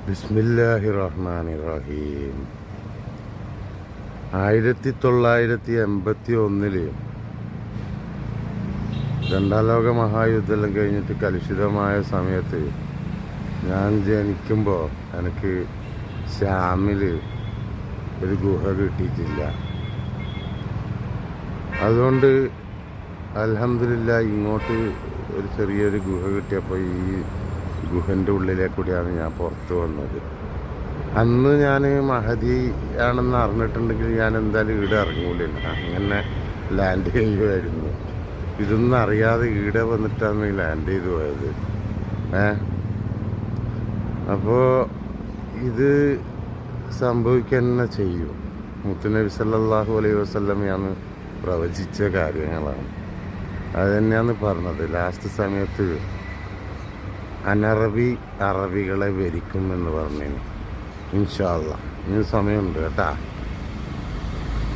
ബിസ്മില്ലാഹി റഹ്മാനി റഹീം. 1981 രണ്ടാം ലോക മഹായുദ്ധമെല്ലാം കഴിഞ്ഞിട്ട് കലുഷിതമായ സമയത്ത് ഞാൻ ജനിക്കുമ്പോൾ എനിക്ക് ശ്യാമിൽ ഒരു ഗുഹ കിട്ടിയിട്ടില്ല. അതുകൊണ്ട് അൽഹംദുലില്ലാ ഇങ്ങോട്ട് ഒരു ചെറിയൊരു ഗുഹ കിട്ടിയപ്പോൾ ഈ ഗുഹൻ്റെ ഉള്ളിലേക്ക് കൂടിയാണ് ഞാൻ പുറത്ത് വന്നത്. അന്ന് ഞാൻ മഹദി ആണെന്ന് അറിഞ്ഞിട്ടുണ്ടെങ്കിൽ ഞാൻ എന്തായാലും ഈടെ ഇറങ്ങൂലില്ല, അങ്ങനെ ലാൻഡ് ചെയ്യുമായിരുന്നു. ഇതൊന്നും അറിയാതെ ഈടെ വന്നിട്ടാണ് ലാൻഡ് ചെയ്ത് പോയത്. അപ്പോൾ ഇത് സംഭവിക്കുക തന്നെ ചെയ്യും. മുത്തുനബി സല്ലല്ലാഹു അലൈഹി വസല്ലമയാണ് പ്രവചിച്ച കാര്യങ്ങളാണ്. അത് തന്നെയാണ് പറഞ്ഞത്. ലാസ്റ്റ് സമയത്ത് അറബികളെ ഭരിക്കും എന്ന് പറഞ്ഞു. ഇൻഷാ അല്ലാഹ് ഇനി സമയമുണ്ട് കേട്ടാ.